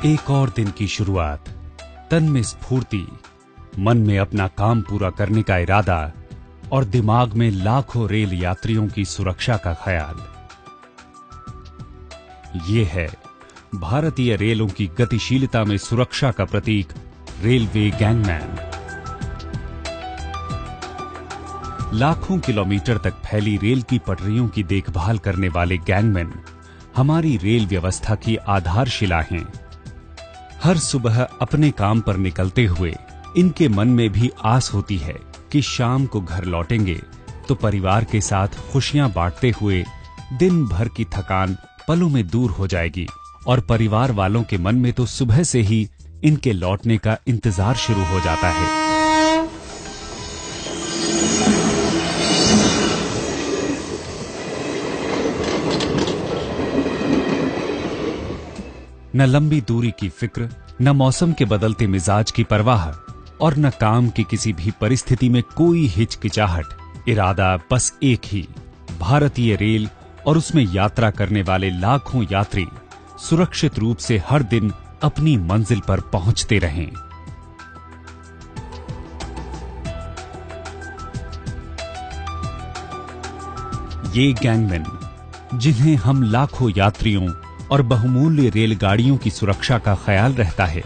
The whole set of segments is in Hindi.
एक और दिन की शुरुआत, तन में स्फूर्ति, मन में अपना काम पूरा करने का इरादा और दिमाग में लाखों रेल यात्रियों की सुरक्षा का ख्याल। ये है भारतीय रेलों की गतिशीलता में सुरक्षा का प्रतीक, रेलवे गैंगमैन। लाखों किलोमीटर तक फैली रेल की पटरियों की देखभाल करने वाले गैंगमैन हमारी रेल व्यवस्था की आधारशिला हैं। हर सुबह अपने काम पर निकलते हुए इनके मन में भी आस होती है कि शाम को घर लौटेंगे तो परिवार के साथ खुशियां बांटते हुए दिन भर की थकान पलों में दूर हो जाएगी और परिवार वालों के मन में तो सुबह से ही इनके लौटने का इंतजार शुरू हो जाता है। न लंबी दूरी की फिक्र, न मौसम के बदलते मिजाज की परवाह और न काम की किसी भी परिस्थिति में कोई हिचकिचाहट। इरादा बस एक ही, भारतीय रेल और उसमें यात्रा करने वाले लाखों यात्री सुरक्षित रूप से हर दिन अपनी मंजिल पर पहुंचते रहें। ये गैंगमैन, जिन्हें हम लाखों यात्रियों और बहुमूल्य रेलगाड़ियों की सुरक्षा का ख्याल रहता है,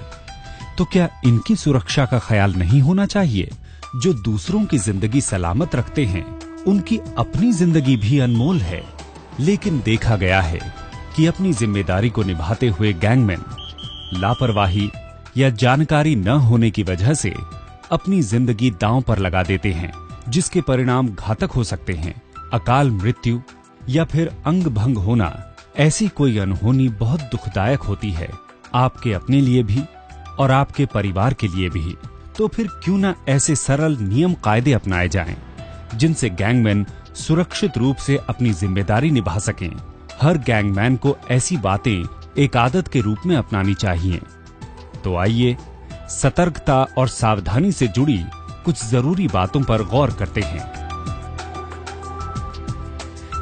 तो क्या इनकी सुरक्षा का ख्याल नहीं होना चाहिए? जो दूसरों की जिंदगी सलामत रखते हैं, उनकी अपनी जिंदगी भी अनमोल है। लेकिन देखा गया है कि अपनी जिम्मेदारी को निभाते हुए गैंगमैन लापरवाही या जानकारी न होने की वजह से अपनी जिंदगी दांव पर लगा देते हैं, जिसके परिणाम घातक हो सकते हैं। अकाल मृत्यु या फिर अंग भंग होना, ऐसी कोई अनहोनी बहुत दुखदायक होती है, आपके अपने लिए भी और आपके परिवार के लिए भी। तो फिर क्यों ना ऐसे सरल नियम कायदे अपनाए जाएं, जिनसे गैंगमैन सुरक्षित रूप से अपनी जिम्मेदारी निभा सकें। हर गैंगमैन को ऐसी बातें एक आदत के रूप में अपनानी चाहिए। तो आइए सतर्कता और सावधानी से जुड़ी कुछ जरूरी बातों पर गौर करते हैं।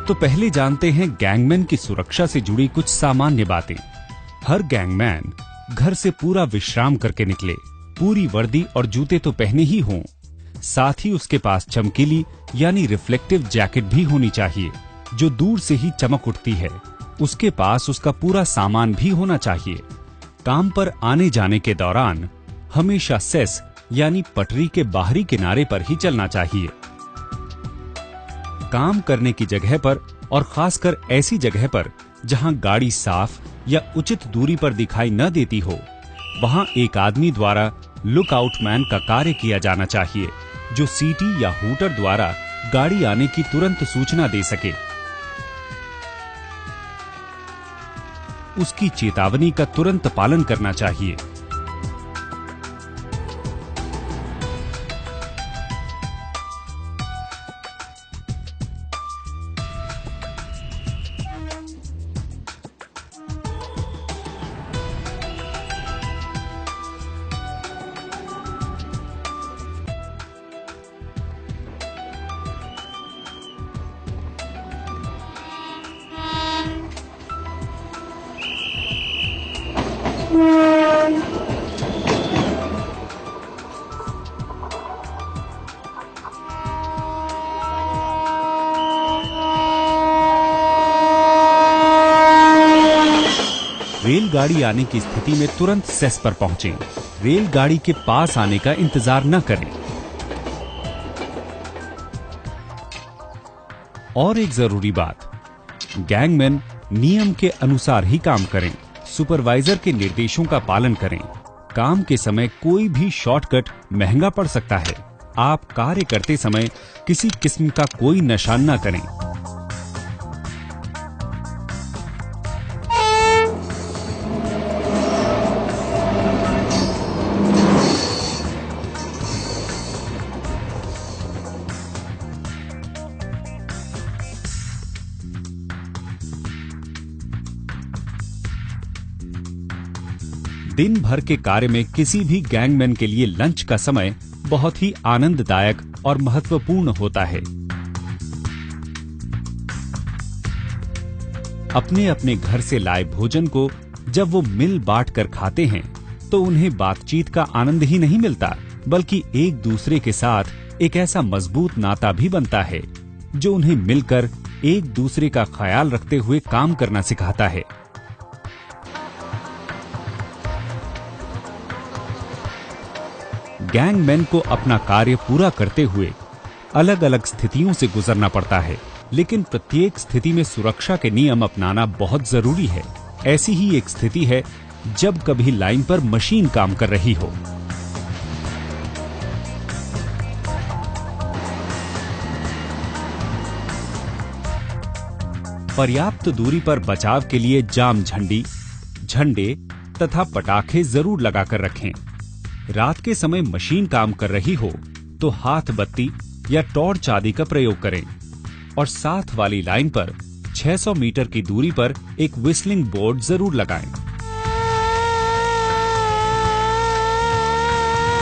तो पहले जानते हैं गैंगमैन की सुरक्षा से जुड़ी कुछ सामान्य बातें। हर गैंगमैन घर से पूरा विश्राम करके निकले, पूरी वर्दी और जूते तो पहने ही हों। साथ ही उसके पास चमकीली यानी रिफ्लेक्टिव जैकेट भी होनी चाहिए, जो दूर से ही चमक उठती है। उसके पास उसका पूरा सामान भी होना चाहिए। काम पर आने जाने के दौरान हमेशा सेस यानी पटरी के बाहरी किनारे पर ही चलना चाहिए। काम करने की जगह पर और खासकर ऐसी जगह पर जहां गाड़ी साफ या उचित दूरी पर दिखाई न देती हो, वहां एक आदमी द्वारा लुकआउटमैन का कार्य किया जाना चाहिए, जो सीटी या हूटर द्वारा गाड़ी आने की तुरंत सूचना दे सके। उसकी चेतावनी का तुरंत पालन करना चाहिए। रेलगाड़ी आने की स्थिति में तुरंत सेस पर पहुंचें। रेलगाड़ी के पास आने का इंतजार न करें। और एक जरूरी बात, गैंगमैन नियम के अनुसार ही काम करें। सुपरवाइजर के निर्देशों का पालन करें। काम के समय कोई भी शॉर्टकट महंगा पड़ सकता है। आप कार्य करते समय किसी किस्म का कोई नशा न करें। दिन भर के कार्य में किसी भी गैंगमैन के लिए लंच का समय बहुत ही आनंददायक और महत्वपूर्ण होता है। अपने अपने घर से लाए भोजन को जब वो मिल बांट कर खाते हैं तो उन्हें बातचीत का आनंद ही नहीं मिलता, बल्कि एक दूसरे के साथ एक ऐसा मजबूत नाता भी बनता है जो उन्हें मिलकर एक दूसरे का ख्याल रखते हुए काम करना सिखाता है। गैंगमैन को अपना कार्य पूरा करते हुए अलग अलग स्थितियों से गुजरना पड़ता है, लेकिन प्रत्येक स्थिति में सुरक्षा के नियम अपनाना बहुत जरूरी है। ऐसी ही एक स्थिति है जब कभी लाइन पर मशीन काम कर रही हो। पर्याप्त दूरी पर बचाव के लिए जाम झंडे तथा पटाखे जरूर लगाकर रखें। रात के समय मशीन काम कर रही हो तो हाथ बत्ती या टॉर्च आदि का प्रयोग करें और साथ वाली लाइन पर 600 मीटर की दूरी पर एक व्हिस्लिंग बोर्ड जरूर लगाएं।